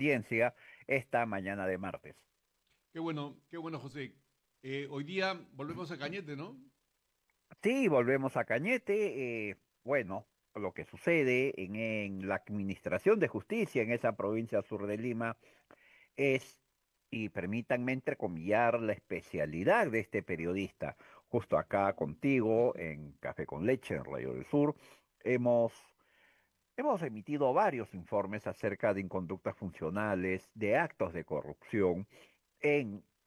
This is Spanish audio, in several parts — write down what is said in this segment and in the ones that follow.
Audiencia esta mañana de martes. Qué bueno, José. Hoy día volvemos a Cañete, ¿no? Sí, volvemos a Cañete. Bueno, lo que sucede en la Administración de Justicia en esa provincia sur de Lima es, y permítanme entrecomillar, la especialidad de este periodista. Justo acá contigo, en Café con Leche, en Radio del Sur, hemos, hemos emitido varios informes acerca de inconductas funcionales, de actos de corrupción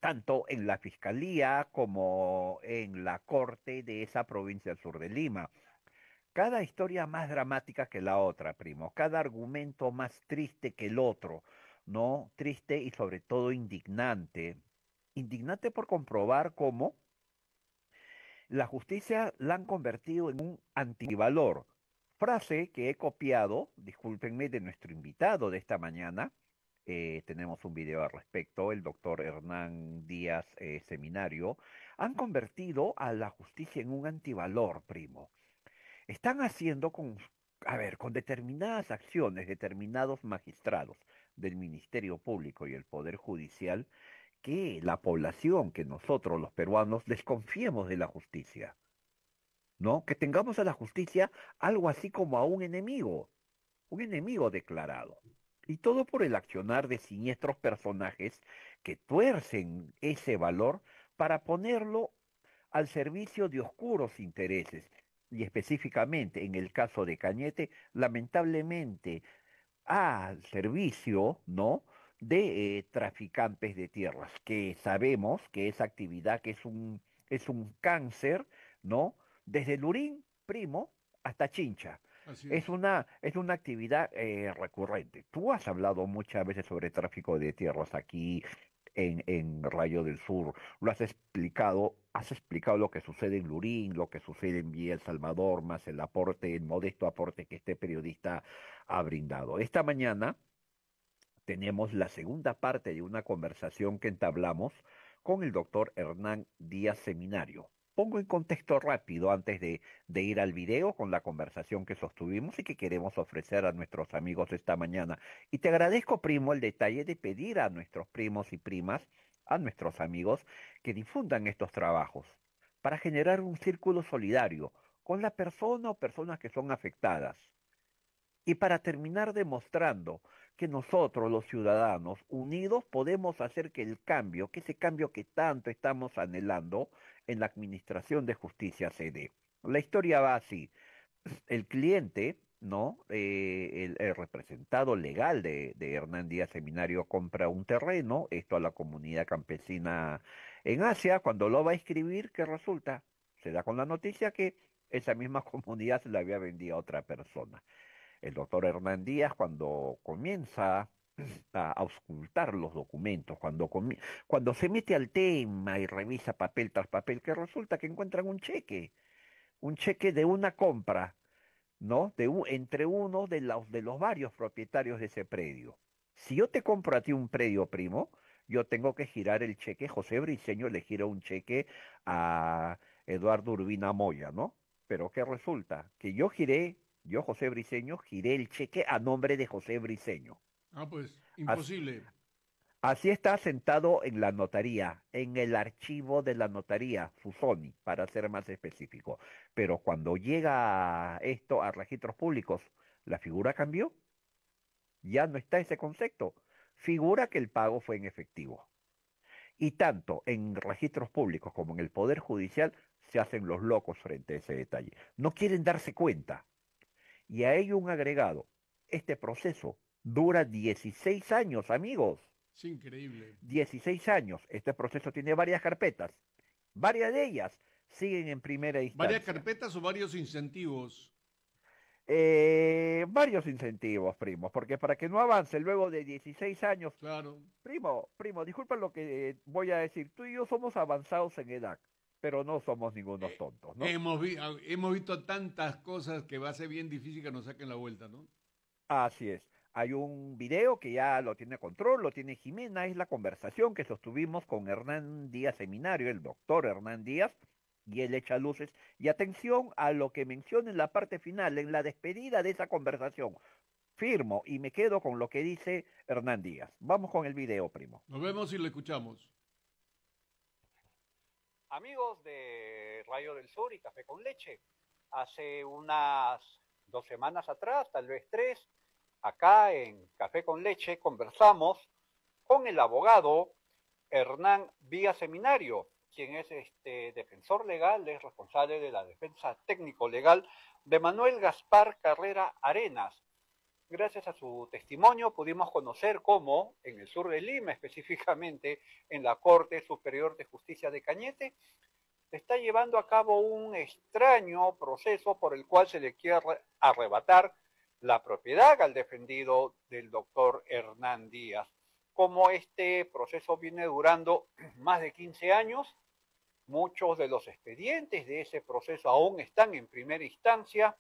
tanto en la fiscalía como en la corte de esa provincia del sur de Lima. Cada historia más dramática que la otra, primo, cada argumento más triste que el otro, ¿no? Triste y sobre todo indignante. Indignante por comprobar cómo la justicia la han convertido en un antivalor. Frase que he copiado, discúlpenme, de nuestro invitado de esta mañana. Tenemos un video al respecto, el doctor Hernán Díaz Seminario. Han convertido a la justicia en un antivalor, primo. Están haciendo a ver, con determinadas acciones, determinados magistrados del Ministerio Público y el Poder Judicial, que la población, que nosotros los peruanos desconfiemos de la justicia. ¿No? Que tengamos a la justicia algo así como a un enemigo declarado. Y todo por el accionar de siniestros personajes que tuercen ese valor para ponerlo al servicio de oscuros intereses. Y específicamente en el caso de Cañete, lamentablemente al servicio, ¿no? De traficantes de tierras, que sabemos que esa actividad que es un cáncer, ¿no? Desde Lurín, primo, hasta Chincha. Así es. Es una actividad recurrente. Tú has hablado muchas veces sobre tráfico de tierras aquí en Rayo del Sur. Lo has explicado lo que sucede en Lurín, lo que sucede en Villa El Salvador, más el aporte, el modesto aporte que este periodista ha brindado. Esta mañana tenemos la segunda parte de una conversación que entablamos con el doctor Hernán Díaz Seminario. Pongo en contexto rápido antes de ir al video con la conversación que sostuvimos y que queremos ofrecer a nuestros amigos esta mañana. Y te agradezco, primo, el detalle de pedir a nuestros primos y primas, a nuestros amigos, que difundan estos trabajos para generar un círculo solidario con la persona o personas que son afectadas. Y para terminar demostrando que nosotros, los ciudadanos, unidos, podemos hacer que el cambio, que ese cambio que tanto estamos anhelando en la Administración de Justicia se dé. La historia va así. El cliente, ¿no? El representado legal de Hernán Díaz Seminario compra un terreno, esto a la comunidad campesina en Asia, cuando lo va a escribir, ¿qué resulta? Se da con la noticia que esa misma comunidad se la había vendido a otra persona. El doctor Hernán Díaz, cuando comienza a auscultar los documentos, cuando se mete al tema y revisa papel tras papel, que resulta que encuentran un cheque de una compra, ¿no? Entre uno de los varios propietarios de ese predio. Si yo te compro a ti un predio, primo, yo tengo que girar el cheque, José Briceño le gira un cheque a Eduardo Urbina Moya, ¿no? Pero ¿qué resulta? Que yo, José Briceño, giré el cheque a nombre de José Briceño. Ah, pues, As- imposible. Así está sentado en la notaría, en el archivo de la notaría, Fusoni, para ser más específico. Pero cuando llega esto a registros públicos, la figura cambió, ya no está ese concepto. Figura que el pago fue en efectivo. Y tanto en registros públicos como en el Poder Judicial se hacen los locos frente a ese detalle. No quieren darse cuenta. Y a ello un agregado. Este proceso dura 16 años, amigos. Es increíble. 16 años. Este proceso tiene varias carpetas. Varias de ellas siguen en primera ¿Varias instancia. carpetas o varios incentivos? Varios incentivos, primo, porque para que no avance luego de 16 años, Claro. primo, disculpa lo que voy a decir, tú y yo somos avanzados en edad, pero no somos ningunos tontos, ¿no? Hemos visto tantas cosas que va a ser bien difícil que nos saquen la vuelta, ¿no? Así es. Hay un video que ya lo tiene control, lo tiene Jimena, es la conversación que sostuvimos con Hernán Díaz Seminario, el doctor Hernán Díaz, y él echa luces. Y atención a lo que menciona en la parte final, en la despedida de esa conversación. firmo y me quedo con lo que dice Hernán Díaz. Vamos con el video, primo. Nos vemos y lo escuchamos. Amigos de Rayo del Sur y Café con Leche, hace unas 2 semanas atrás, tal vez 3, acá en Café con Leche conversamos con el abogado Hernán Díaz Seminario, quien es defensor legal, es responsable de la defensa técnico-legal de Manuel Gaspar Carrera Arenas. Gracias a su testimonio pudimos conocer cómo, en el sur de Lima, específicamente en la Corte Superior de Justicia de Cañete, se está llevando a cabo un extraño proceso por el cual se le quiere arrebatar la propiedad al defendido del doctor Hernán Díaz. Como este proceso viene durando más de 15 años, muchos de los expedientes de ese proceso aún están en primera instancia,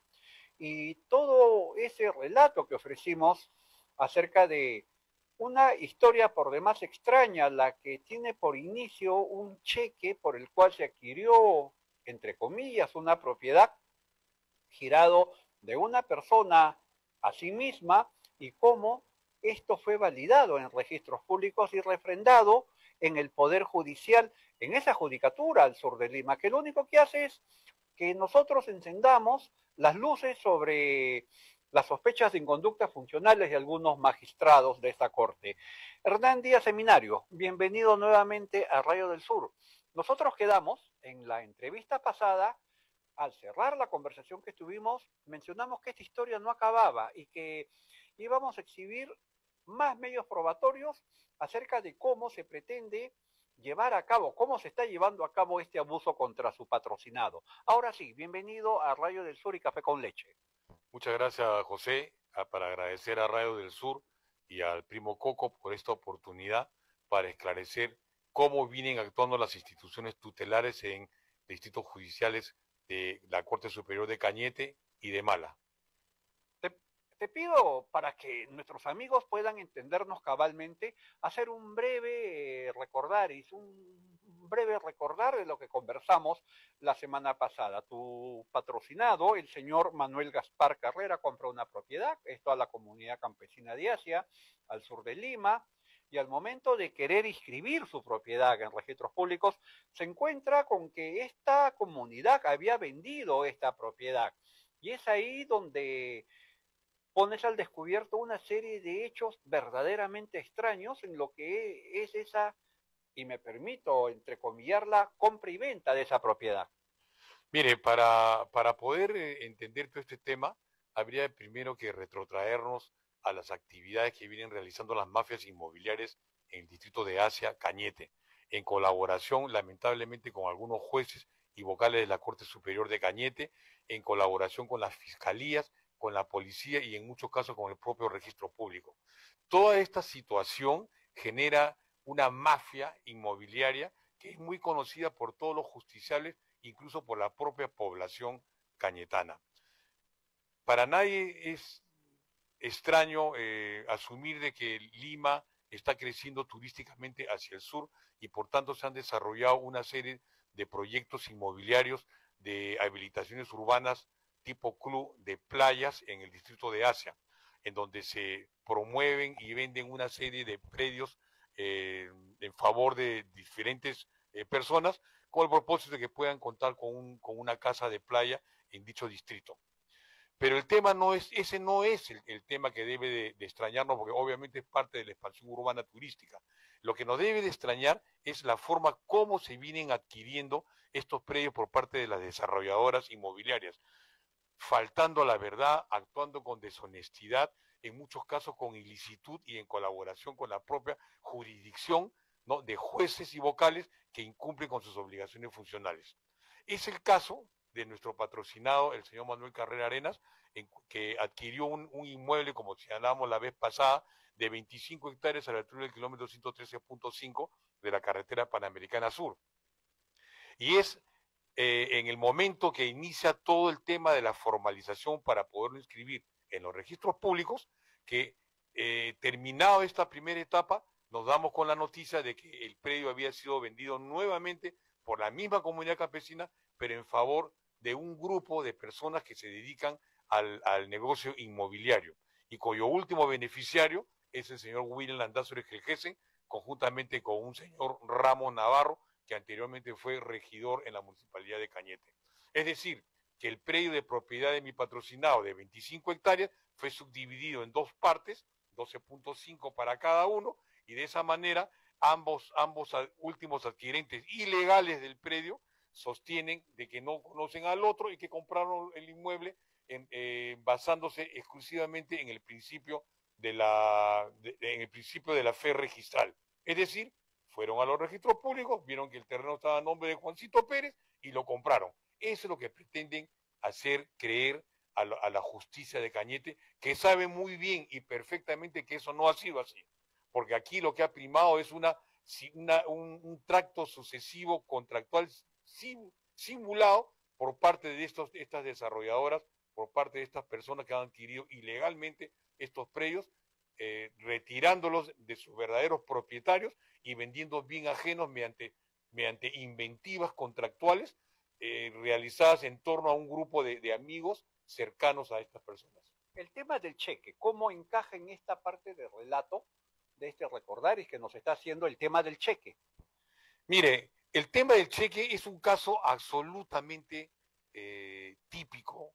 y todo ese relato que ofrecimos acerca de una historia por demás extraña, la que tiene por inicio un cheque por el cual se adquirió, entre comillas, una propiedad girado de una persona a sí misma, y cómo esto fue validado en registros públicos y refrendado en el Poder Judicial, en esa judicatura al sur de Lima, que lo único que hace es que nosotros encendamos las luces sobre las sospechas de inconductas funcionales de algunos magistrados de esta corte. Hernán Díaz Seminario, bienvenido nuevamente a Rayo del Sur. Nosotros quedamos en la entrevista pasada, al cerrar la conversación que tuvimos, mencionamos que esta historia no acababa y que íbamos a exhibir más medios probatorios acerca de cómo se pretende llevar a cabo, cómo se está llevando a cabo este abuso contra su patrocinado. Ahora sí, bienvenido a Rayo del Sur y Café con Leche. Muchas gracias, José, para agradecer a Rayo del Sur y al primo Coco por esta oportunidad para esclarecer cómo vienen actuando las instituciones tutelares en distritos judiciales de la Corte Superior de Cañete y de Mala. Te pido, para que nuestros amigos puedan entendernos cabalmente, hacer un breve recordar de lo que conversamos la semana pasada. Tu patrocinado, el señor Manuel Gaspar Carrera, compró una propiedad, esto a la comunidad campesina de Asia, al sur de Lima, y al momento de querer inscribir su propiedad en registros públicos, se encuentra con que esta comunidad había vendido esta propiedad. Y es ahí donde pones al descubierto una serie de hechos verdaderamente extraños en lo que es esa, y me permito entrecomillarla, compra y venta de esa propiedad. Mire, para poder entender todo este tema, habría primero que retrotraernos a las actividades que vienen realizando las mafias inmobiliarias en el distrito de Asia, Cañete, en colaboración, lamentablemente, con algunos jueces y vocales de la Corte Superior de Cañete, en colaboración con las fiscalías, con la policía y en muchos casos con el propio registro público. Toda esta situación genera una mafia inmobiliaria que es muy conocida por todos los justiciables, incluso por la propia población cañetana. Para nadie es extraño asumir de que Lima está creciendo turísticamente hacia el sur y por tanto se han desarrollado una serie de proyectos inmobiliarios de habilitaciones urbanas tipo club de playas en el distrito de Asia, en donde se promueven y venden una serie de predios en favor de diferentes personas, con el propósito de que puedan contar con una casa de playa en dicho distrito. Pero el tema ese no es el tema que debe de extrañarnos, porque obviamente es parte de la expansión urbana turística. Lo que nos debe de extrañar es la forma como se vienen adquiriendo estos predios por parte de las desarrolladoras inmobiliarias, faltando a la verdad, actuando con deshonestidad, en muchos casos con ilicitud y en colaboración con la propia jurisdicción, ¿no?, de jueces y vocales que incumplen con sus obligaciones funcionales. Es el caso de nuestro patrocinado, el señor Manuel Carrera Arenas, que adquirió un inmueble, como señalábamos la vez pasada, de 25 hectáreas a la altura del kilómetro 113.5 de la carretera Panamericana Sur. Y es en el momento que inicia todo el tema de la formalización para poderlo inscribir en los registros públicos, que terminado esta primera etapa, nos damos con la noticia de que el predio había sido vendido nuevamente por la misma comunidad campesina, pero en favor de un grupo de personas que se dedican al negocio inmobiliario y cuyo último beneficiario es el señor William Landázuri Gelgesen, conjuntamente con un señor Ramos Navarro, que anteriormente fue regidor en la municipalidad de Cañete. Es decir, que el predio de propiedad de mi patrocinado de 25 hectáreas fue subdividido en dos partes, 12.5 para cada uno, y de esa manera ambos últimos adquirentes ilegales del predio sostienen de que no conocen al otro y que compraron el inmueble basándose exclusivamente en el principio de la fe registral. Es decir, fueron a los registros públicos, vieron que el terreno estaba a nombre de Juancito Pérez y lo compraron. Eso es lo que pretenden hacer creer a la justicia de Cañete, que sabe muy bien y perfectamente que eso no ha sido así. Porque aquí lo que ha primado es un tracto sucesivo contractual simulado por parte de estas desarrolladoras, por parte de estas personas que han adquirido ilegalmente estos predios, retirándolos de sus verdaderos propietarios y vendiendo bien ajenos mediante inventivas contractuales realizadas en torno a un grupo de amigos cercanos a estas personas. El tema del cheque, ¿cómo encaja en esta parte del relato de este recordaris que nos está haciendo el tema del cheque? Mire, el tema del cheque es un caso absolutamente típico,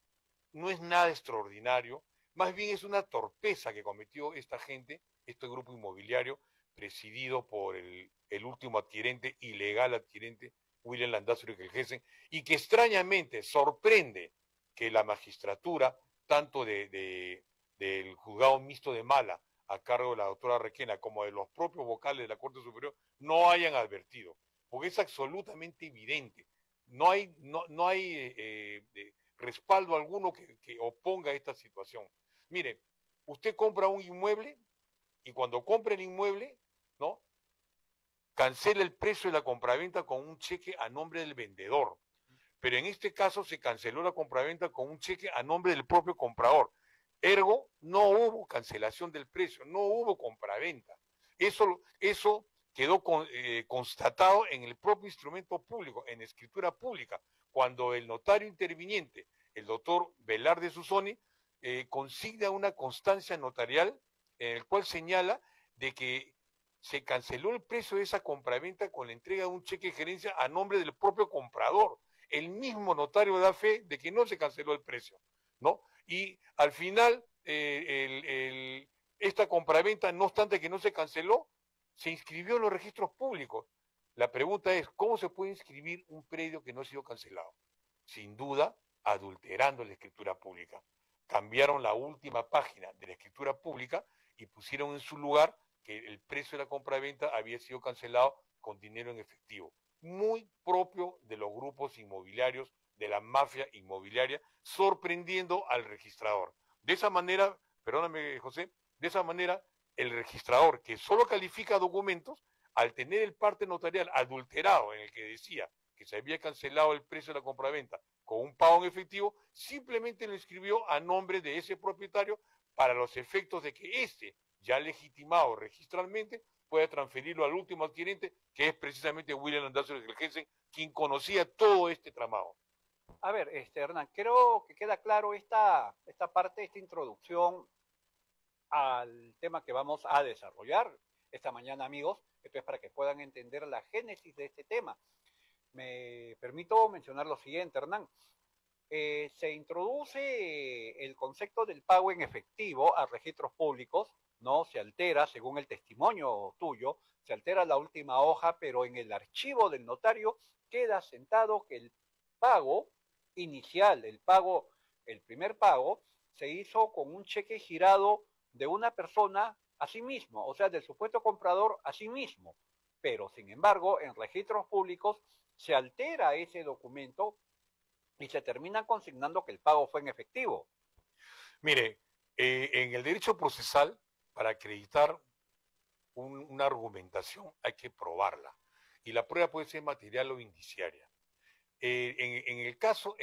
no es nada extraordinario, más bien es una torpeza que cometió esta gente, este grupo inmobiliario, presidido por el último adquirente, ilegal adquirente, William Landázuri Gelgesen, y que extrañamente sorprende que la magistratura, tanto del juzgado mixto de Mala, a cargo de la doctora Requena, como de los propios vocales de la Corte Superior, no hayan advertido, porque es absolutamente evidente. No hay respaldo alguno que oponga a esta situación. Mire, usted compra un inmueble y cuando compra el inmueble, ¿no?, cancela el precio de la compraventa con un cheque a nombre del vendedor. Pero en este caso se canceló la compraventa con un cheque a nombre del propio comprador. Ergo, no hubo cancelación del precio, no hubo compraventa. Eso quedó constatado en el propio instrumento público, en escritura pública, cuando el notario interviniente, el doctor Velarde Susoni, consigna una constancia notarial en el cual señala de que se canceló el precio de esa compraventa con la entrega de un cheque de gerencia a nombre del propio comprador. El mismo notario da fe de que no se canceló el precio, ¿no? Y al final, esta compraventa, no obstante que no se canceló, se inscribió en los registros públicos. La pregunta es, ¿cómo se puede inscribir un predio que no ha sido cancelado? Sin duda, adulterando la escritura pública. Cambiaron la última página de la escritura pública y pusieron en su lugar que el precio de la compraventa había sido cancelado con dinero en efectivo. Muy propio de los grupos inmobiliarios, de la mafia inmobiliaria, sorprendiendo al registrador. De esa manera, perdóname José, de esa manera el registrador que solo califica documentos, al tener el parte notarial adulterado en el que decía que se había cancelado el precio de la compraventa con un pago en efectivo, simplemente lo inscribió a nombre de ese propietario para los efectos de que éste, ya legitimado registralmente, pueda transferirlo al último adquirente, que es precisamente William Landázuri Gelgesen, quien conocía todo este tramado. A ver, Hernán, creo que queda claro esta parte, esta introducción al tema que vamos a desarrollar esta mañana, amigos. Esto es para que puedan entender la génesis de este tema. Me permito mencionar lo siguiente, Hernán. Se introduce el concepto del pago en efectivo a registros públicos, ¿no? Se altera, según el testimonio tuyo, se altera la última hoja, pero en el archivo del notario queda sentado que el pago inicial, el primer pago, se hizo con un cheque girado de una persona a sí mismo, o sea, del supuesto comprador a sí mismo. Pero, sin embargo, en registros públicos se altera ese documento y se termina consignando que el pago fue en efectivo. Mire, en el derecho procesal, para acreditar una argumentación hay que probarla. Y la prueba puede ser material o indiciaria. En el caso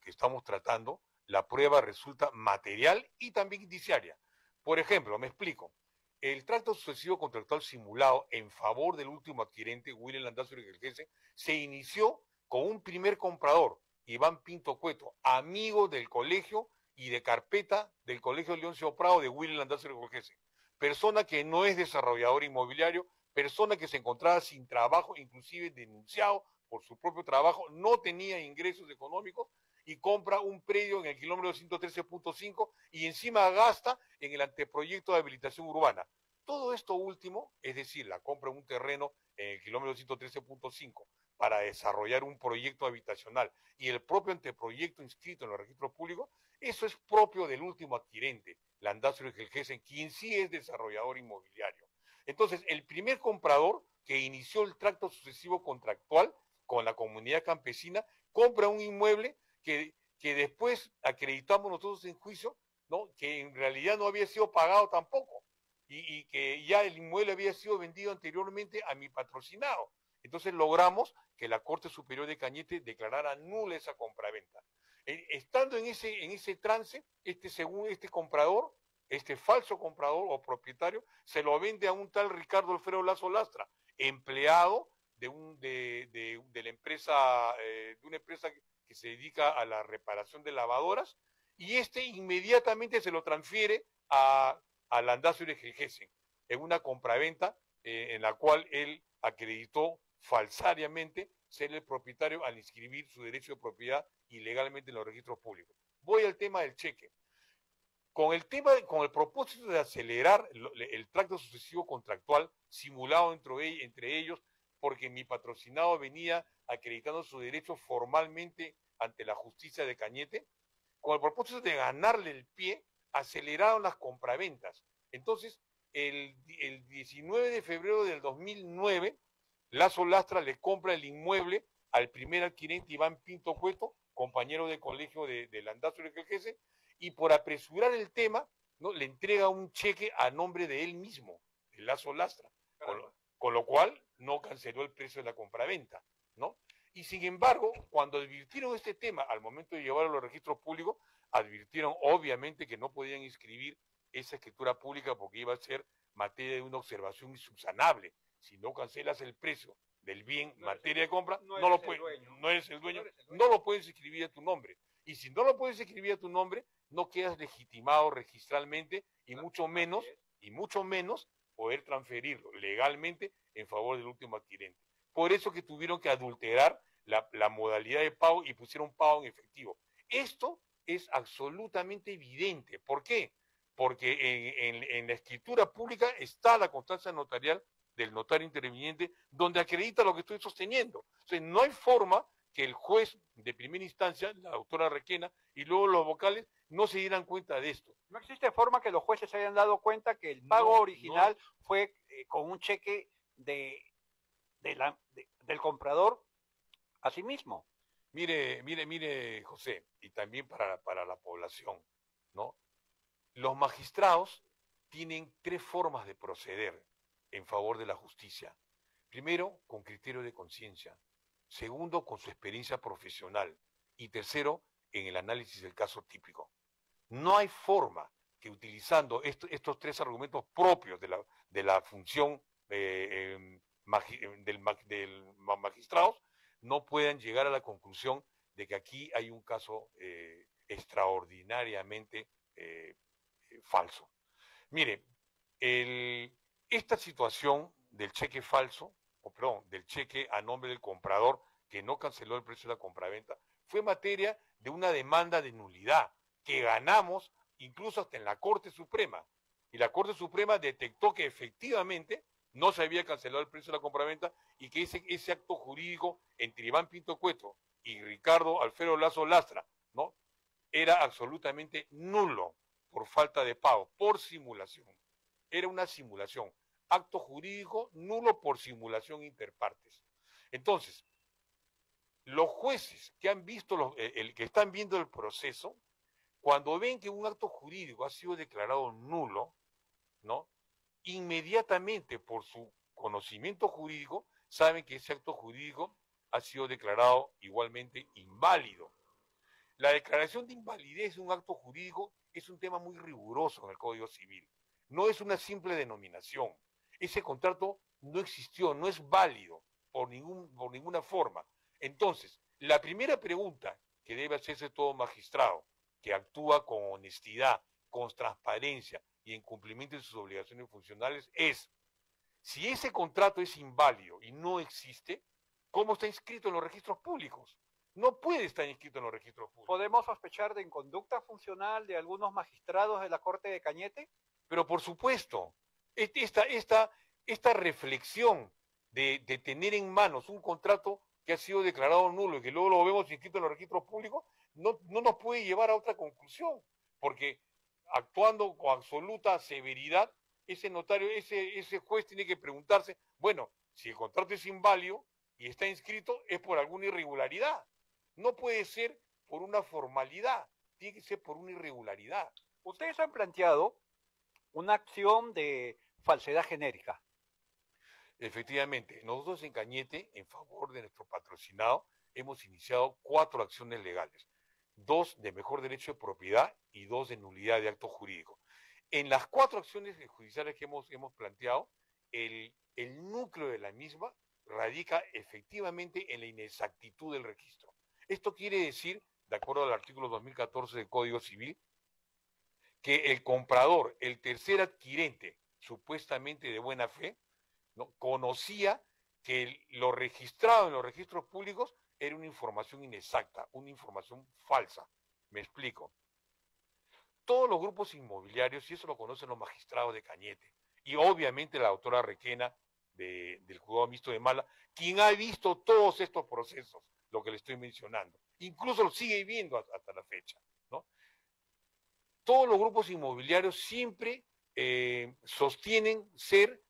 que estamos tratando, la prueba resulta material y también indiciaria. Por ejemplo, me explico. El tracto sucesivo contractual simulado en favor del último adquirente, William Landázuri Gelgesen, se inició con un primer comprador, Iván Pinto Cueto, amigo del colegio y de carpeta del Colegio Leoncio Prado de Willy Landázuri Jorgensen. Persona que no es desarrollador inmobiliario, persona que se encontraba sin trabajo, inclusive denunciado por su propio trabajo, no tenía ingresos económicos y compra un predio en el kilómetro 113.5 y encima gasta en el anteproyecto de habilitación urbana. Todo esto último, es decir, la compra de un terreno en el kilómetro 113.5 para desarrollar un proyecto habitacional y el propio anteproyecto inscrito en los registros públicos, eso es propio del último adquirente, Landázuri Jorgensen, quien sí es desarrollador inmobiliario. Entonces, el primer comprador que inició el tracto sucesivo contractual con la comunidad campesina compra un inmueble que después acreditamos nosotros en juicio, ¿no?, que en realidad no había sido pagado tampoco y que ya el inmueble había sido vendido anteriormente a mi patrocinado. Entonces logramos que la Corte Superior de Cañete declarara nula esa compraventa. Estando en ese trance, este comprador, este falso comprador o propietario, se lo vende a un tal Ricardo Alfredo Lazo Lastra, empleado de una empresa que se dedica a la reparación de lavadoras, y inmediatamente se lo transfiere a Landázuri Jorgensen en una compraventa en la cual él acreditó falsariamente ser el propietario al inscribir su derecho de propiedad ilegalmente en los registros públicos. Voy al tema del cheque. Con el propósito de acelerar el tracto sucesivo contractual simulado entre ellos, porque mi patrocinado venía acreditando su derecho formalmente ante la justicia de Cañete, con el propósito de ganarle el pie, aceleraron las compraventas. Entonces, el 19 de febrero del 2009, Lazo Lastra le compra el inmueble al primer adquirente Iván Pinto Cueto, compañero de colegio de Landázuri Jorgensen, y por apresurar el tema, ¿no?, le entrega un cheque a nombre de él mismo, el Lazo Lastra, con lo cual no canceló el precio de la compraventa, ¿no? Y sin embargo, cuando advirtieron este tema al momento de llevarlo a los registros públicos, advirtieron obviamente que no podían inscribir esa escritura pública porque iba a ser materia de una observación insubsanable. Si no cancelas el precio del bien materia de compra, no eres el dueño, no lo puedes escribir a tu nombre. Y si no lo puedes escribir a tu nombre, no quedas legitimado registralmente y mucho menos poder transferirlo legalmente en favor del último adquirente. Por eso que tuvieron que adulterar la modalidad de pago y pusieron pago en efectivo. Esto es absolutamente evidente. ¿Por qué? Porque en la escritura pública está la constancia notarial del notario interviniente donde acredita lo que estoy sosteniendo. O sea, no hay forma que el juez de primera instancia, la doctora Requena, y luego los vocales no se dieran cuenta de esto. No existe forma que los jueces se hayan dado cuenta que el pago original fue con un cheque del comprador a sí mismo. Mire, José, y también para la población, ¿no? Los magistrados tienen tres formas de proceder en favor de la justicia. Primero, con criterio de conciencia. Segundo, con su experiencia profesional. Y tercero, en el análisis del caso típico. No hay forma que utilizando estos tres argumentos propios de la función del magistrados no puedan llegar a la conclusión de que aquí hay un caso extraordinariamente falso. Mire, esta situación del cheque falso, del cheque a nombre del comprador que no canceló el precio de la compraventa, fue materia de una demanda de nulidad que ganamos incluso hasta en la Corte Suprema. Y la Corte Suprema detectó que efectivamente no se había cancelado el precio de la compraventa y que ese acto jurídico entre Iván Pinto Cueto y Ricardo Alfredo Lazo Lastra, ¿no?, era absolutamente nulo por falta de pago, por simulación. Era una simulación. Acto jurídico nulo por simulación interpartes. Entonces, los jueces que han visto, que están viendo el proceso, cuando ven que un acto jurídico ha sido declarado nulo, ¿no?, inmediatamente por su conocimiento jurídico, saben que ese acto jurídico ha sido declarado igualmente inválido. La declaración de invalidez de un acto jurídico es un tema muy riguroso en el Código Civil. No es una simple denominación. Ese contrato no existió, no es válido por ninguna forma. Entonces, la primera pregunta que debe hacerse todo magistrado que actúa con honestidad, con transparencia y en cumplimiento de sus obligaciones funcionales es, si ese contrato es inválido y no existe, ¿cómo está inscrito en los registros públicos? No puede estar inscrito en los registros públicos. ¿Podemos sospechar de inconducta funcional de algunos magistrados de la Corte de Cañete? Pero por supuesto, esta reflexión de tener en manos un contrato que ha sido declarado nulo y que luego lo vemos inscrito en los registros públicos, no nos puede llevar a otra conclusión, porque actuando con absoluta severidad, ese notario, ese juez tiene que preguntarse, bueno, si el contrato es inválido y está inscrito, es por alguna irregularidad. No puede ser por una formalidad, tiene que ser por una irregularidad. Ustedes han planteado una acción de falsedad genérica. Efectivamente, nosotros en Cañete, en favor de nuestro patrocinado, hemos iniciado 4 acciones legales, 2 de mejor derecho de propiedad y 2 de nulidad de acto jurídico. En las 4 acciones judiciales que hemos planteado, el núcleo de la misma radica efectivamente en la inexactitud del registro. Esto quiere decir, de acuerdo al artículo 2014 del Código Civil, que el comprador, el tercer adquirente, supuestamente de buena fe, ¿no?, conocía que lo registrado en los registros públicos era una información inexacta, una información falsa. Me explico. Todos los grupos inmobiliarios, y eso lo conocen los magistrados de Cañete, y obviamente la doctora Requena del Juzgado Mixto de Mala, quien ha visto todos estos procesos, lo que le estoy mencionando, incluso lo sigue viendo hasta la fecha, ¿no? Todos los grupos inmobiliarios siempre sostienen ser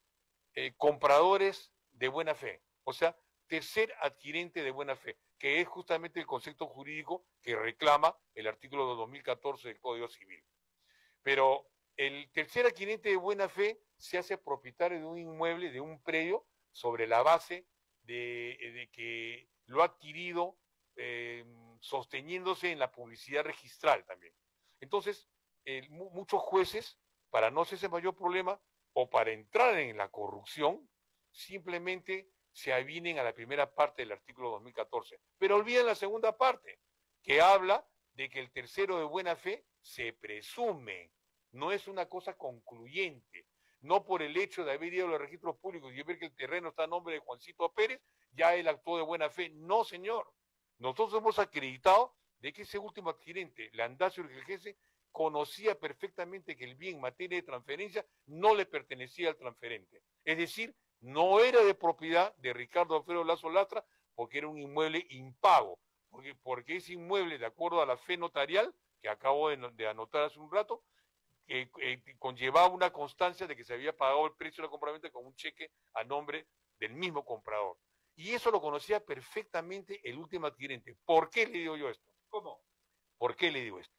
compradores de buena fe, o sea, tercer adquirente de buena fe, que es justamente el concepto jurídico que reclama el artículo de 2014 del Código Civil. Pero el tercer adquirente de buena fe se hace propietario de un inmueble, de un predio, sobre la base de que lo ha adquirido sosteniéndose en la publicidad registral también. Entonces, muchos jueces, para no hacerse mayor problema o para entrar en la corrupción, simplemente se avinen a la primera parte del artículo 2014, pero olviden la segunda parte, que habla de que el tercero de buena fe se presume, no es una cosa concluyente, no por el hecho de haber ido a los registros públicos y ver que el terreno está a nombre de Juancito Pérez, ya él actuó de buena fe. No, señor. Nosotros hemos acreditado de que ese último adquirente, Landacio Urgelgese, conocía perfectamente que el bien en materia de transferencia no le pertenecía al transferente. Es decir, no era de propiedad de Ricardo Alfredo Lazo Lastra porque era un inmueble impago, porque ese inmueble, de acuerdo a la fe notarial, que acabo de anotar hace un rato, conllevaba una constancia de que se había pagado el precio de la compraventa con un cheque a nombre del mismo comprador. Y eso lo conocía perfectamente el último adquirente. ¿Por qué le digo yo esto? ¿Cómo? ¿Por qué le digo esto?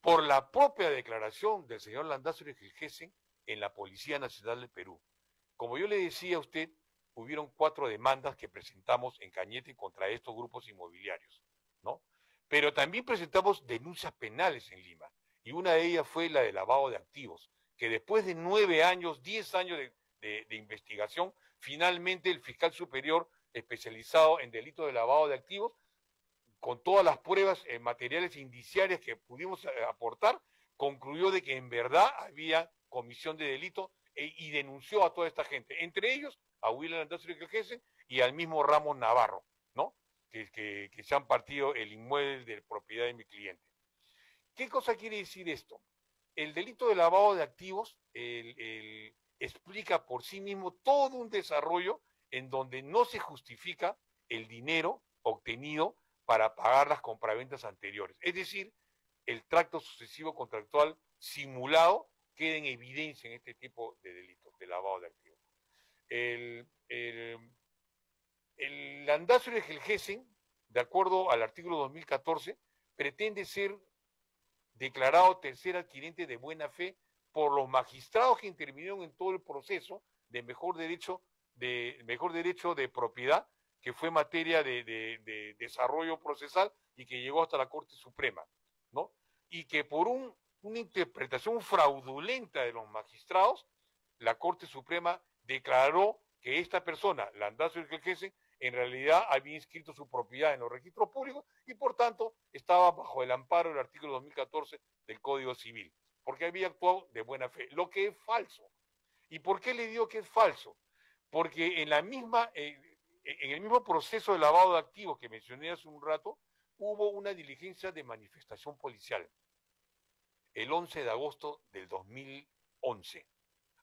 Por la propia declaración del señor Landacio Urgelgese en la Policía Nacional del Perú. Como yo le decía a usted, hubieron 4 demandas que presentamos en Cañete contra estos grupos inmobiliarios, ¿no? Pero también presentamos denuncias penales en Lima, y una de ellas fue la de lavado de activos, que después de 9 años, 10 años de investigación, finalmente el fiscal superior especializado en delitos de lavado de activos, con todas las pruebas materiales e indiciarias que pudimos aportar, concluyó de que en verdad había comisión de delito y denunció a toda esta gente, entre ellos a William Landacio Urgelgese y al mismo Ramos Navarro, ¿no? Que se han partido el inmueble de propiedad de mi cliente. ¿Qué cosa quiere decir esto? El delito de lavado de activos explica por sí mismo todo un desarrollo en donde no se justifica el dinero obtenido para pagar las compraventas anteriores. Es decir, el tracto sucesivo contractual simulado queda en evidencia en este tipo de delitos de lavado de activos. El Landacio Urgelgese, de acuerdo al artículo 2014, pretende ser declarado tercer adquirente de buena fe por los magistrados que intervinieron en todo el proceso de mejor derecho de propiedad, que fue materia de desarrollo procesal y que llegó hasta la Corte Suprema, ¿no? Y que por una interpretación fraudulenta de los magistrados, la Corte Suprema declaró que esta persona, Landacio Urgelgese, en realidad había inscrito su propiedad en los registros públicos y por tanto estaba bajo el amparo del artículo 2014 del Código Civil, porque había actuado de buena fe, lo que es falso. ¿Y por qué le digo que es falso? Porque en el mismo proceso de lavado de activos que mencioné hace un rato, hubo una diligencia de manifestación policial el 11 de agosto del 2011,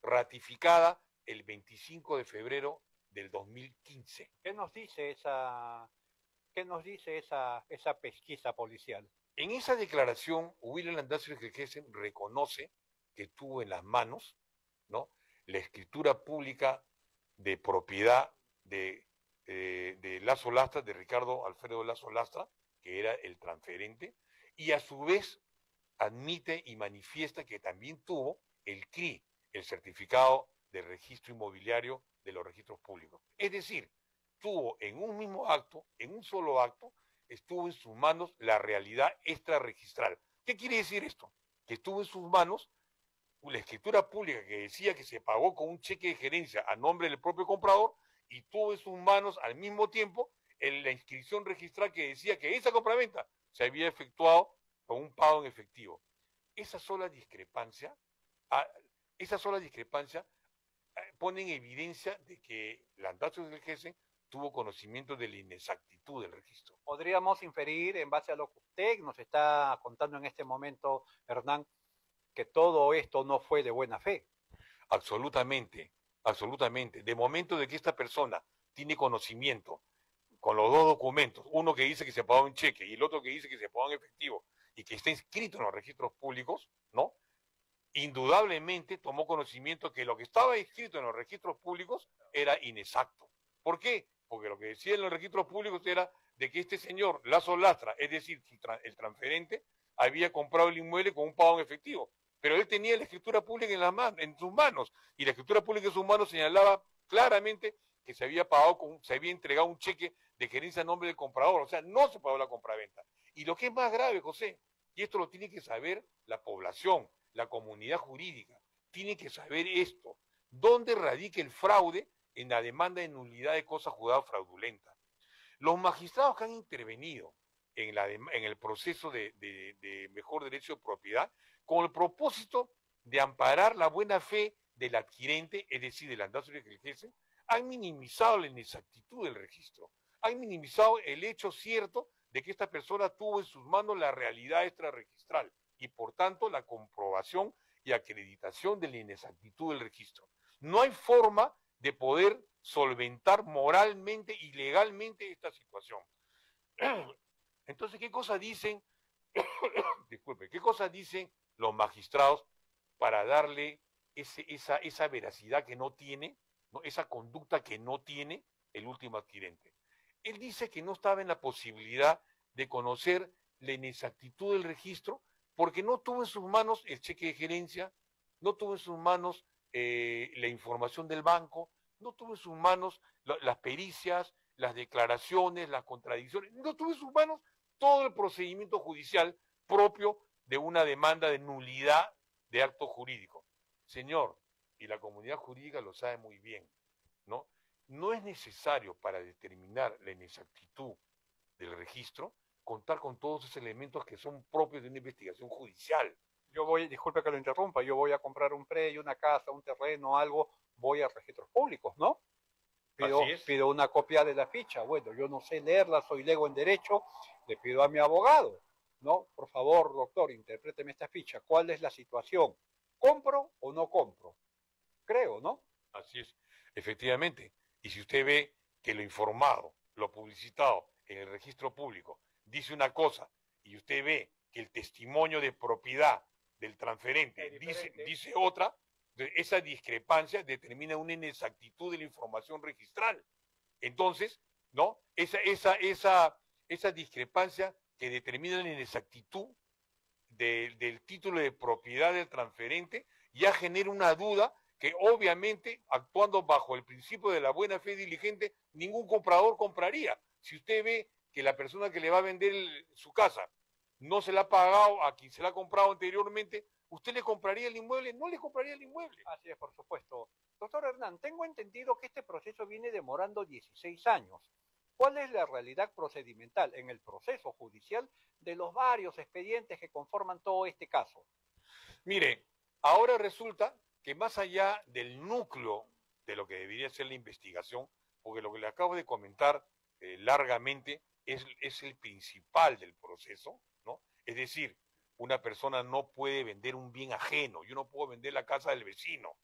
ratificada el 25 de febrero del 2015. ¿Qué nos dice esa pesquisa policial? En esa declaración, William Landazuri Gelgesen reconoce que tuvo en las manos, ¿no?, la escritura pública de propiedad de Lazo Lastra, de Ricardo Alfredo Lazo Lastra, que era el transferente, y a su vez admite y manifiesta que también tuvo el CRI, el certificado de registro inmobiliario de los registros públicos. Es decir, tuvo en un mismo acto, en un solo acto, estuvo en sus manos la realidad extrarregistral. ¿Qué quiere decir esto? Que estuvo en sus manos la escritura pública que decía que se pagó con un cheque de gerencia a nombre del propio comprador y tuvo en sus manos al mismo tiempo la inscripción registral que decía que esa compraventa se había efectuado con un pago en efectivo. Esa sola discrepancia, pone en evidencia de que Landazuri Gelgesen tuvo conocimiento de la inexactitud del registro. Podríamos inferir, en base a lo que usted nos está contando en este momento, Hernán, que todo esto no fue de buena fe. Absolutamente, absolutamente. De momento de que esta persona tiene conocimiento con los dos documentos, uno que dice que se pagó en cheque y el otro que dice que se pagó en efectivo y que está inscrito en los registros públicos, ¿no?, indudablemente tomó conocimiento que lo que estaba inscrito en los registros públicos era inexacto. ¿Por qué? Porque lo que decía en los registros públicos era de que este señor Lazo Lastra, es decir, el transferente, había comprado el inmueble con un pago en efectivo, pero él tenía la escritura pública en sus manos, y la escritura pública en sus manos señalaba claramente que se había entregado un cheque de gerencia a nombre del comprador, o sea, no se pagó la compraventa. Y lo que es más grave, José, y esto lo tiene que saber la población, la comunidad jurídica, tiene que saber esto, ¿dónde radica el fraude en la demanda de nulidad de cosa juzgada fraudulenta? Los magistrados que han intervenido en el proceso de mejor derecho de propiedad, con el propósito de amparar la buena fe del adquirente, es decir, del Landazuri Gelgesen, han minimizado la inexactitud del registro, han minimizado el hecho cierto de que esta persona tuvo en sus manos la realidad extrarregistral y por tanto la comprobación y acreditación de la inexactitud del registro. No hay forma de poder solventar moralmente y legalmente esta situación. Entonces, ¿qué cosas dicen? Disculpe, ¿qué cosas dicen los magistrados para darle esa veracidad que no tiene, ¿no?, esa conducta que no tiene el último adquirente? Él dice que no estaba en la posibilidad de conocer la inexactitud del registro porque no tuvo en sus manos el cheque de gerencia, no tuvo en sus manos la información del banco, no tuvo en sus manos las pericias, las declaraciones, las contradicciones, no tuvo en sus manos todo el procedimiento judicial propio de una demanda de nulidad de acto jurídico. Señor, y la comunidad jurídica lo sabe muy bien, ¿no? No es necesario para determinar la inexactitud del registro contar con todos esos elementos que son propios de una investigación judicial. Disculpe que lo interrumpa, yo voy a comprar un predio, una casa, un terreno, algo, voy a registros públicos, ¿no? Pido una copia de la ficha. Bueno, yo no sé leerla, soy lego en derecho, le pido a mi abogado, ¿no? Por favor, doctor, interpréteme esta ficha. ¿Cuál es la situación? ¿Compro o no compro? Creo, ¿no? Así es, efectivamente. Y si usted ve que lo informado, lo publicitado en el registro público dice una cosa y usted ve que el testimonio de propiedad del transferente dice otra, esa discrepancia determina una inexactitud de la información registral. Entonces, ¿no?, esa discrepancia que determina la inexactitud del título de propiedad del transferente ya genera una duda que obviamente, actuando bajo el principio de la buena fe diligente, ningún comprador compraría. Si usted ve que la persona que le va a vender su casa no se la ha pagado a quien se la ha comprado anteriormente, ¿usted le compraría el inmueble? No le compraría el inmueble. Así es, por supuesto. Doctor Hernán, tengo entendido que este proceso viene demorando 16 años. ¿Cuál es la realidad procedimental en el proceso judicial de los varios expedientes que conforman todo este caso? Mire, ahora resulta que más allá del núcleo de lo que debería ser la investigación, porque lo que le acabo de comentar largamente es el principal del proceso, ¿no? Es decir, una persona no puede vender un bien ajeno, yo no puedo vender la casa del vecino,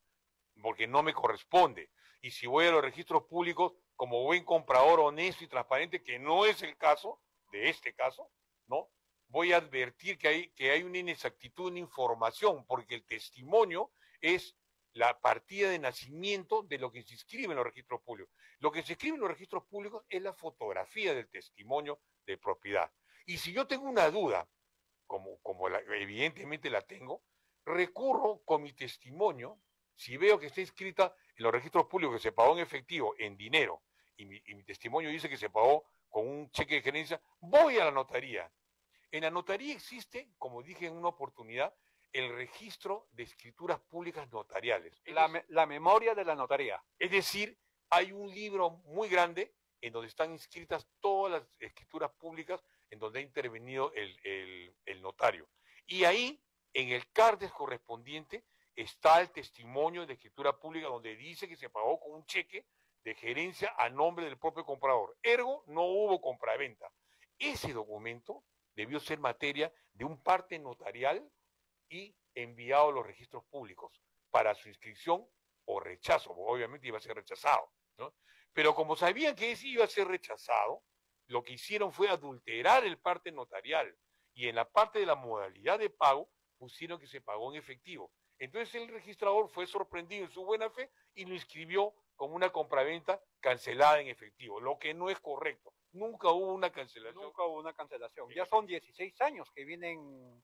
porque no me corresponde. Y si voy a los registros públicos como buen comprador honesto y transparente, que no es el caso de este caso, ¿no? Voy a advertir que hay una inexactitud en información, porque el testimonio es la partida de nacimiento de lo que se inscribe en los registros públicos. Lo que se escribe en los registros públicos es la fotografía del testimonio de propiedad. Y si yo tengo una duda, evidentemente la tengo, recurro con mi testimonio. Si veo que está inscrita en los registros públicos que se pagó en efectivo, en dinero, y mi testimonio dice que se pagó con un cheque de gerencia, voy a la notaría. En la notaría existe, como dije en una oportunidad, el registro de escrituras públicas notariales. La memoria de la notaría. Es decir, hay un libro muy grande en donde están inscritas todas las escrituras públicas en donde ha intervenido el notario. Y ahí, en el CARDES correspondiente, está el testimonio de escritura pública donde dice que se pagó con un cheque de gerencia a nombre del propio comprador. Ergo, no hubo compraventa. Ese documento debió ser materia de un parte notarial y enviado a los registros públicos para su inscripción o rechazo. Obviamente iba a ser rechazado, ¿no? Pero como sabían que ese iba a ser rechazado, lo que hicieron fue adulterar el parte notarial y en la parte de la modalidad de pago pusieron que se pagó en efectivo. Entonces el registrador fue sorprendido en su buena fe y lo inscribió como una compraventa cancelada en efectivo, lo que no es correcto. Nunca hubo una cancelación. Nunca hubo una cancelación. Ya son 16 años que vienen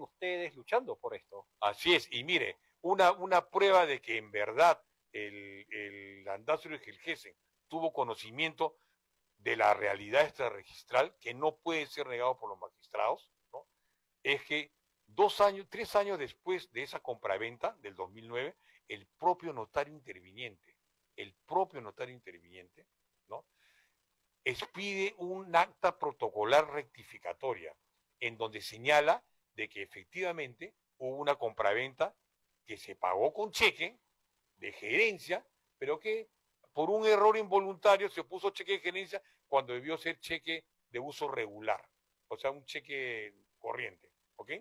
ustedes luchando por esto. Así es, y mire, una prueba de que en verdad el Landazuri Gelgesen tuvo conocimiento de la realidad extrarregistral, que no puede ser negado por los magistrados, ¿no? Es que 3 años después de esa compraventa del 2009, el propio notario interviniente, ¿no? Expide un acta protocolar rectificatoria en donde señala de que efectivamente hubo una compraventa que se pagó con cheque de gerencia, pero que por un error involuntario se puso cheque de gerencia cuando debió ser cheque de uso regular, o sea, un cheque corriente, ¿ok?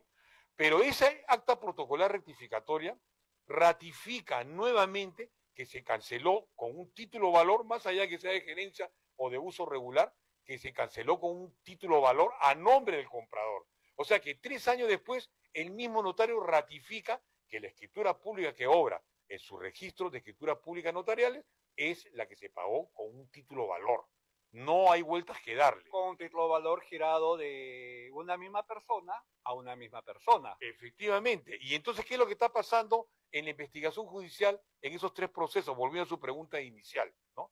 Pero esa acta protocolar rectificatoria ratifica nuevamente que se canceló con un título valor, más allá que sea de gerencia o de uso regular, que se canceló con un título valor a nombre del comprador. O sea que 3 años después, el mismo notario ratifica que la escritura pública que obra en su registro de escrituras públicas notariales es la que se pagó con un título valor. No hay vueltas que darle. Con un título valor girado de una misma persona a una misma persona. Efectivamente. Y entonces, ¿qué es lo que está pasando en la investigación judicial en esos 3 procesos? Volviendo a su pregunta inicial, ¿no?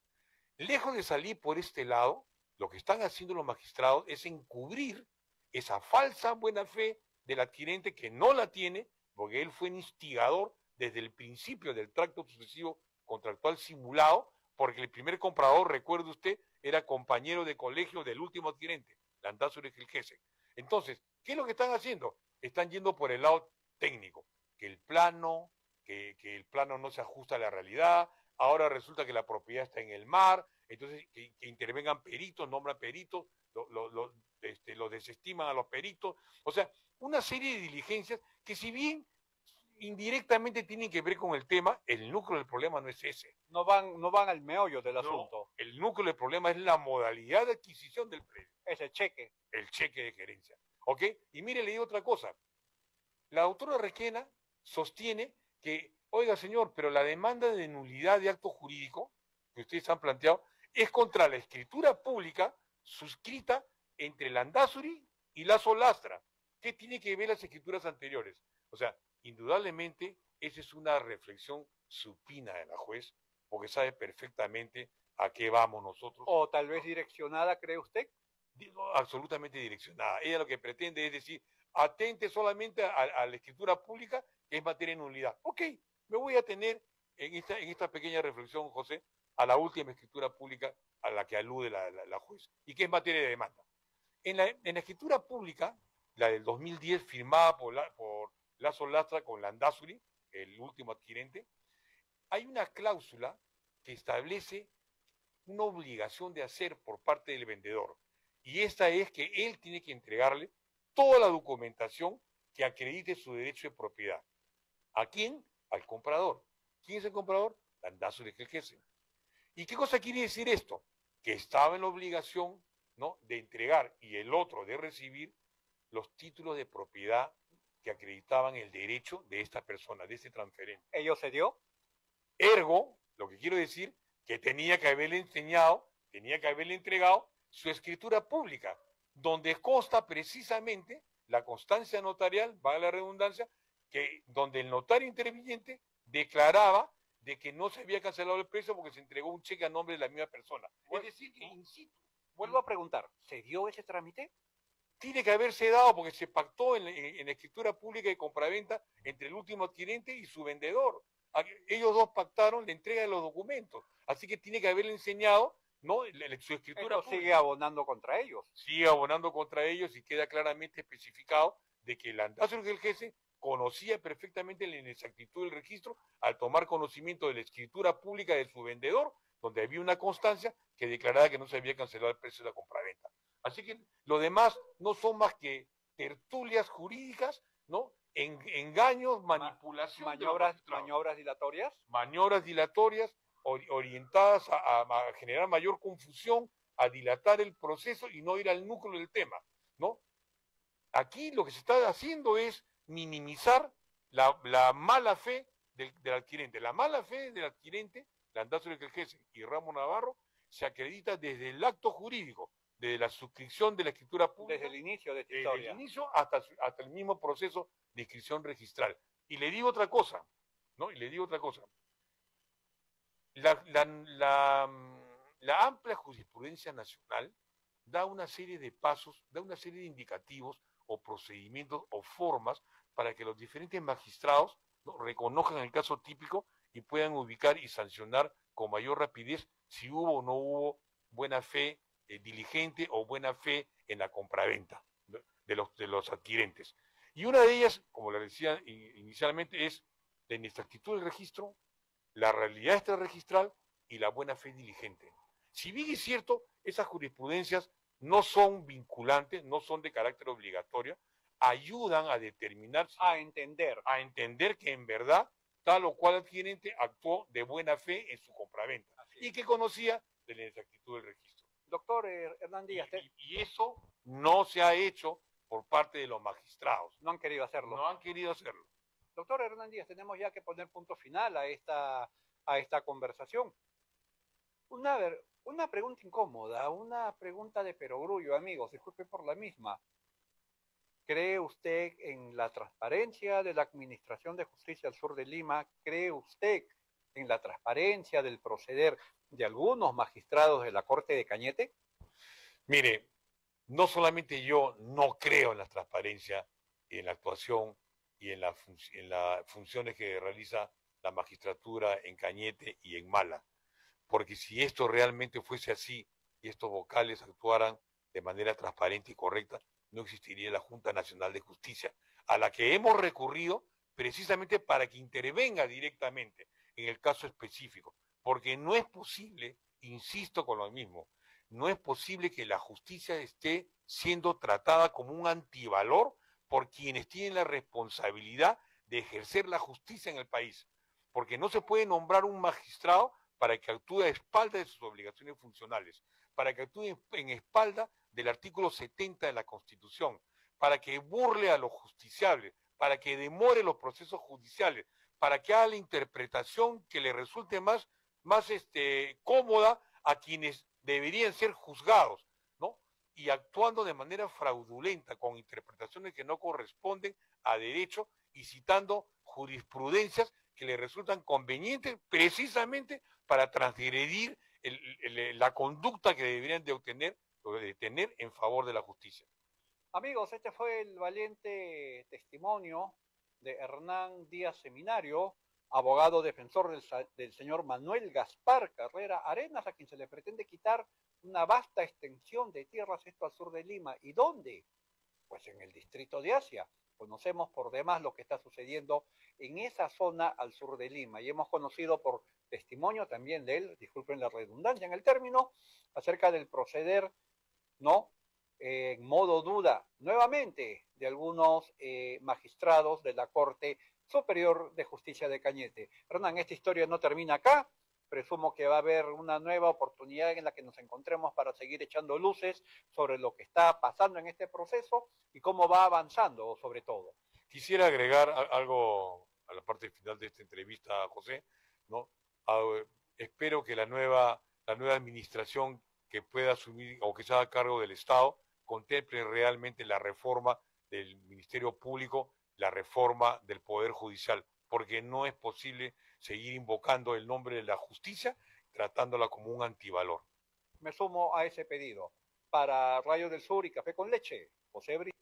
Lejos de salir por este lado, lo que están haciendo los magistrados es encubrir esa falsa buena fe del adquirente que no la tiene, porque él fue un instigador desde el principio del tracto sucesivo contractual simulado, porque el primer comprador, recuerde usted, era compañero de colegio del último adquirente, Landazuri Gelgesen. Entonces, ¿qué es lo que están haciendo? Están yendo por el lado técnico, que el plano no se ajusta a la realidad, ahora resulta que la propiedad está en el mar, entonces que intervengan peritos, nombran peritos, lo desestiman a los peritos, o sea, una serie de diligencias que si bien indirectamente tienen que ver con el tema, el núcleo del problema no es ese. No van al meollo del asunto. El núcleo del problema es la modalidad de adquisición del predio. Es el cheque. El cheque de gerencia. ¿Ok? Y mire, le digo otra cosa. La doctora Requena sostiene que, oiga señor, pero la demanda de nulidad de acto jurídico que ustedes han planteado es contra la escritura pública suscrita entre Landazuri y la Solastra. ¿Qué tiene que ver las escrituras anteriores? O sea, indudablemente esa es una reflexión supina de la juez, porque sabe perfectamente a qué vamos nosotros. O tal vez direccionada, ¿cree usted? Absolutamente direccionada. Ella lo que pretende es decir, atente solamente a la escritura pública, que es materia de nulidad. Ok, me voy a tener en esta pequeña reflexión, José, a la última escritura pública a la que alude la jueza, y que es materia de demanda. En la escritura pública, la del 2010, firmada por Lazo Lastra con Landazuri, el último adquirente, hay una cláusula que establece una obligación de hacer por parte del vendedor. Y esta es que él tiene que entregarle toda la documentación que acredite su derecho de propiedad. ¿A quién? Al comprador. ¿Quién es el comprador? Landazuri Gelgesen. ¿Y qué cosa quiere decir esto? Que estaba en la obligación, ¿no?, de entregar y el otro de recibir los títulos de propiedad que acreditaban el derecho de esta persona, de este transferente. ¿Ello se dio? Ergo, lo que quiero decir, que tenía que haberle enseñado, tenía que haberle entregado su escritura pública, donde consta precisamente la constancia notarial, vale la redundancia, que donde el notario interviniente declaraba de que no se había cancelado el precio porque se entregó un cheque a nombre de la misma persona. Es decir, que in situ. Vuelvo a preguntar, ¿se dio ese trámite? Tiene que haberse dado porque se pactó en la escritura pública de compraventa entre el último adquirente y su vendedor. Ellos dos pactaron la entrega de los documentos. Así que tiene que haberle enseñado, ¿no?, su escritura pública. Sigue abonando contra ellos. Sigue abonando contra ellos y queda claramente especificado de que Landazuri Gelgesen conocía perfectamente la inexactitud del registro al tomar conocimiento de la escritura pública de su vendedor, donde había una constancia que declaraba que no se había cancelado el precio de la compraventa. Así que lo demás no son más que tertulias jurídicas, ¿no?, engaños, manipulación. Maniobras dilatorias. Maniobras dilatorias orientadas a generar mayor confusión, a dilatar el proceso y no ir al núcleo del tema, ¿no? Aquí lo que se está haciendo es minimizar la mala fe del adquirente. La mala fe del adquirente, Landazuri Gelgesen y Ramos Navarro, se acredita desde el acto jurídico, desde la suscripción de la escritura pública. Desde el inicio de esta historia. Desde el inicio hasta el mismo proceso de inscripción registral. Y le digo otra cosa, ¿no? La amplia jurisprudencia nacional da una serie de pasos, da una serie de indicativos o procedimientos o formas para que los diferentes magistrados, ¿no?, reconozcan el caso típico y puedan ubicar y sancionar con mayor rapidez si hubo o no hubo buena fe diligente o buena fe en la compraventa de los adquirentes. Y una de ellas, como le decía inicialmente, es la inexactitud del registro, la realidad extrarregistral y la buena fe diligente. Si bien es cierto, esas jurisprudencias no son vinculantes, no son de carácter obligatorio, ayudan a determinar, a entender que en verdad tal o cual adquirente actuó de buena fe en su compraventa y que conocía de la inexactitud del registro. Doctor Hernán Díaz. Y eso no se ha hecho por parte de los magistrados. No han querido hacerlo. No han querido hacerlo. Doctor Hernán Díaz, tenemos ya que poner punto final a esta conversación. Una pregunta incómoda, una pregunta de perogrullo, amigos, disculpe por la misma. ¿Cree usted en la transparencia de la Administración de Justicia al Sur de Lima? ¿Cree usted en la transparencia del proceder de algunos magistrados de la Corte de Cañete? Mire, no solamente yo no creo en la transparencia y en la actuación y en las funciones que realiza la magistratura en Cañete y en Mala, porque si esto realmente fuese así y estos vocales actuaran de manera transparente y correcta, no existiría la Junta Nacional de Justicia, a la que hemos recurrido precisamente para que intervenga directamente en el caso específico, porque no es posible, insisto con lo mismo, no es posible que la justicia esté siendo tratada como un antivalor por quienes tienen la responsabilidad de ejercer la justicia en el país, porque no se puede nombrar un magistrado para que actúe a espalda de sus obligaciones funcionales, para que actúe en espalda del artículo 70 de la Constitución, para que burle a los justiciables, para que demore los procesos judiciales, para que haga la interpretación que le resulte más cómoda a quienes deberían ser juzgados, ¿no? Y actuando de manera fraudulenta, con interpretaciones que no corresponden a derecho y citando jurisprudencias que le resultan convenientes precisamente para transgredir la conducta que deberían de tener en favor de la justicia. Amigos, este fue el valiente testimonio de Hernán Díaz Seminario, abogado defensor del señor Manuel Gaspar Carrera Arenas, a quien se le pretende quitar una vasta extensión de tierras, esto al sur de Lima. ¿Y dónde? Pues en el distrito de Asia. Conocemos por demás lo que está sucediendo en esa zona al sur de Lima y hemos conocido por testimonio también de él, disculpen la redundancia en el término, acerca del proceder, ¿no? En modo duda, nuevamente, de algunos magistrados de la Corte Superior de Justicia de Cañete. Hernán, esta historia no termina acá. Presumo que va a haber una nueva oportunidad en la que nos encontremos para seguir echando luces sobre lo que está pasando en este proceso y cómo va avanzando, sobre todo. Quisiera agregar algo a la parte final de esta entrevista, José, ¿no? Espero que la nueva administración que pueda asumir o que se haga cargo del Estado contemple realmente la reforma del Ministerio Público, la reforma del Poder Judicial, porque no es posible seguir invocando el nombre de la justicia tratándola como un antivalor. Me sumo a ese pedido. Para Rayo del Sur y Café con Leche, José Brito.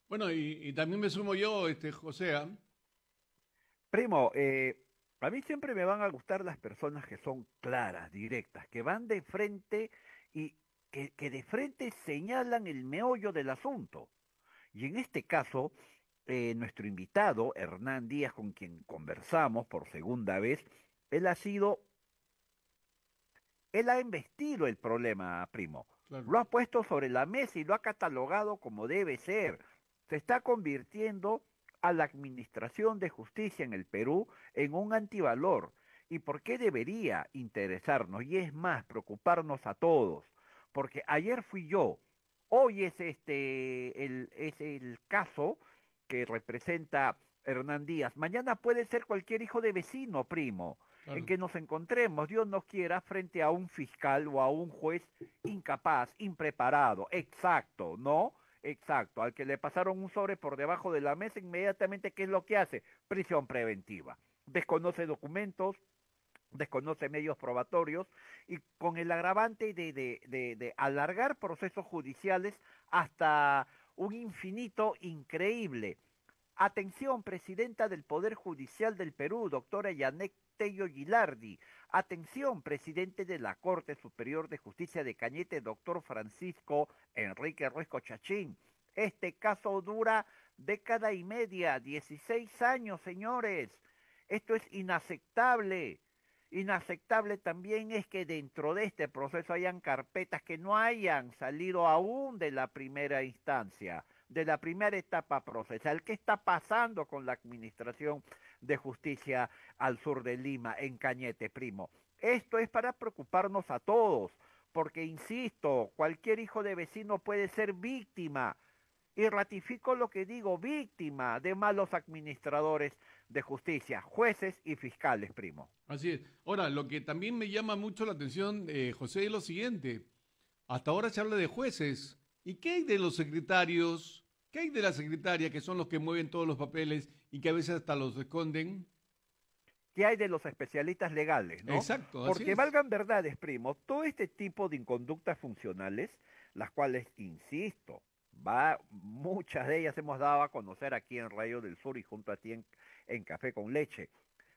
Bueno, y también me sumo yo, José. Primo, a mí siempre me van a gustar las personas que son claras, directas, que van de frente y que de frente señalan el meollo del asunto. Y en este caso, nuestro invitado, Hernán Díaz, con quien conversamos por segunda vez, él ha embestido el problema, primo. Claro. Lo ha puesto sobre la mesa y lo ha catalogado como debe ser. Se está convirtiendo a la administración de justicia en el Perú en un antivalor. ¿Y por qué debería interesarnos? Y es más, preocuparnos a todos. Porque ayer fui yo, hoy es el caso que representa Hernán Díaz. Mañana puede ser cualquier hijo de vecino, primo, Claro. en que nos encontremos, Dios nos quiera, frente a un fiscal o a un juez incapaz, impreparado, exacto, ¿no? Exacto, al que le pasaron un sobre por debajo de la mesa, inmediatamente, ¿qué es lo que hace? Prisión preventiva. Desconoce documentos, desconoce medios probatorios y con el agravante de alargar procesos judiciales hasta un infinito increíble. Atención, presidenta del Poder Judicial del Perú, doctora Yanek Tello Gilardi. Atención, presidente de la Corte Superior de Justicia de Cañete, doctor Francisco Enrique Ruesco Chachín. Este caso dura década y media, 16 años, señores. Esto es inaceptable. Inaceptable también es que dentro de este proceso hayan carpetas que no hayan salido aún de la primera instancia, de la primera etapa procesal. ¿Qué está pasando con la Administración de Justicia al sur de Lima, en Cañete, primo? Esto es para preocuparnos a todos, porque, insisto, cualquier hijo de vecino puede ser víctima, y ratifico lo que digo, víctima de malos administradores de justicia, jueces y fiscales, primo. Así es. Ahora, lo que también me llama mucho la atención, José, es lo siguiente. Hasta ahora se habla de jueces. ¿Y qué hay de los secretarios? ¿Qué hay de la secretaria, que son los que mueven todos los papeles y que a veces hasta los esconden? ¿Qué hay de los especialistas legales, no? Exacto, así Porque es. valgan verdades, primo, todo este tipo de inconductas funcionales, las cuales, insisto, muchas de ellas hemos dado a conocer aquí en Rayo del Sur y junto a ti en Café con Leche,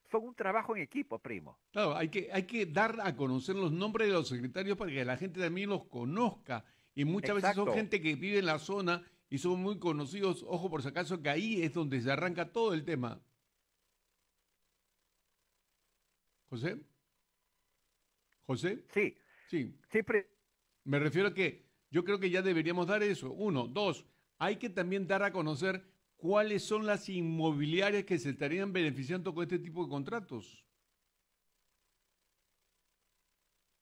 son un trabajo en equipo, primo. Claro, hay que dar a conocer los nombres de los secretarios para que la gente también los conozca. Y muchas veces son gente que vive en la zona y son muy conocidos. Ojo, por si acaso, que ahí es donde se arranca todo el tema. ¿José? ¿José? Sí. Sí. Siempre. Me refiero a que yo creo que ya deberíamos dar eso. Uno. Dos, hay que también dar a conocer cuáles son las inmobiliarias que se estarían beneficiando con este tipo de contratos.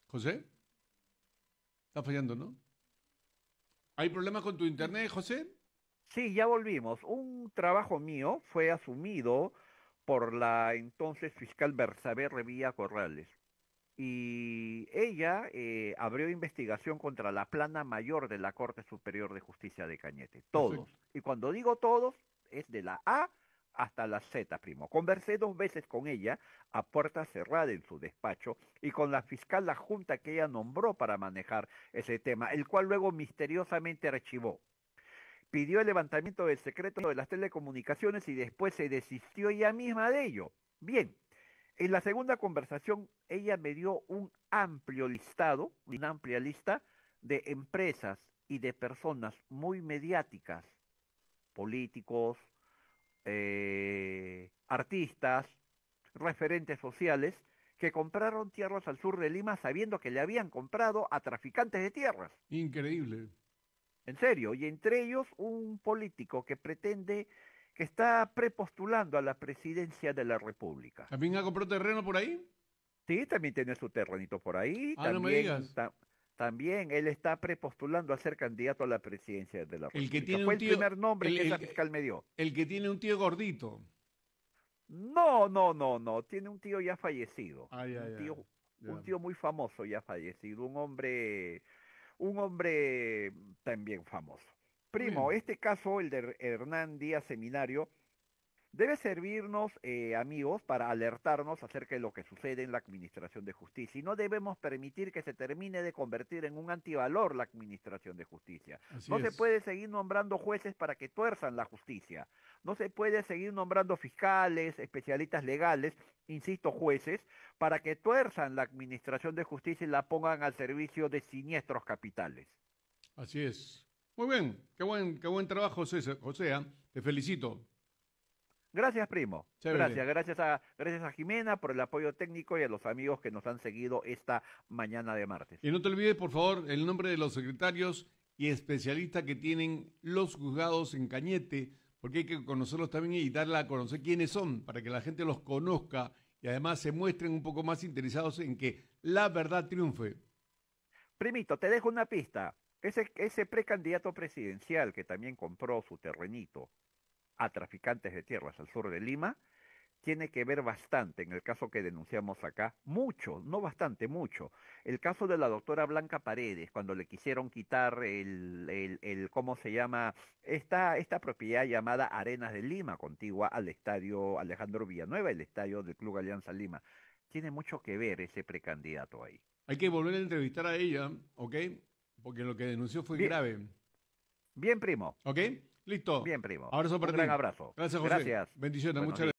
¿José? Está fallando, ¿no? ¿Hay problemas con tu internet, José? Sí, ya volvimos. Un trabajo mío fue asumido por la entonces fiscal Bersabe Revilla Corrales. Y ella abrió investigación contra la plana mayor de la Corte Superior de Justicia de Cañete. Todos. Perfecto. Y cuando digo todos, es de la A hasta la Z, primo. Conversé 2 veces con ella a puerta cerrada en su despacho y con la fiscal adjunta que ella nombró para manejar ese tema, el cual luego misteriosamente archivó. Pidió el levantamiento del secreto de las telecomunicaciones y después se desistió ella misma de ello. Bien, En la segunda conversación, ella me dio un amplio listado, una amplia lista de empresas y de personas muy mediáticas, políticos, artistas, referentes sociales, que compraron tierras al sur de Lima sabiendo que le habían comprado a traficantes de tierras. Increíble. En serio, y entre ellos un político que pretende, que está prepostulando a la presidencia de la República. ¿También ha comprado terreno por ahí? Sí, también tiene su terrenito por ahí, Ah, no me digas. también él está prepostulando a ser candidato a la presidencia de la El que República. tiene Fue un el tío, primer nombre que esa el, fiscal me dio. el que tiene un tío gordito. No, no, no, no, tiene un tío ya fallecido, Ay, ay, ay. un Ya. tío muy famoso ya fallecido, un hombre también famoso. Muy Primo, bien. este caso, el de Hernán Díaz Seminario, debe servirnos, amigos, para alertarnos acerca de lo que sucede en la Administración de Justicia. Y no debemos permitir que se termine de convertir en un antivalor la Administración de Justicia. Así No se es. puede seguir nombrando jueces para que tuerzan la justicia. No se puede seguir nombrando fiscales, especialistas legales, insisto, jueces, para que tuerzan la Administración de Justicia y la pongan al servicio de siniestros capitales. Así es. Muy bien. Qué buen trabajo, José. ¿Ah? Te felicito. Gracias, primo. Chévere. Gracias a Jimena por el apoyo técnico y a los amigos que nos han seguido esta mañana de martes. Y no te olvides, por favor, el nombre de los secretarios y especialistas que tienen los juzgados en Cañete, porque hay que conocerlos también y darle a conocer quiénes son, para que la gente los conozca y además se muestren un poco más interesados en que la verdad triunfe. Primito, te dejo una pista. Ese precandidato presidencial que también compró su terrenito a traficantes de tierras al sur de Lima, tiene que ver bastante en el caso que denunciamos acá, mucho, no bastante, mucho. El caso de la doctora Blanca Paredes, cuando le quisieron quitar ¿cómo se llama? Esta propiedad llamada Arenas de Lima, contigua al estadio Alejandro Villanueva, el estadio del Club Alianza Lima. Tiene mucho que ver ese precandidato ahí. Hay que volver a entrevistar a ella, ¿ok? Porque lo que denunció fue Bien, grave. bien, primo, ¿Ok? Listo. bien, primo. Abrazo para Un ti. gran abrazo. Gracias, José. Gracias. Bendiciones. Buenos Muchas días. gracias.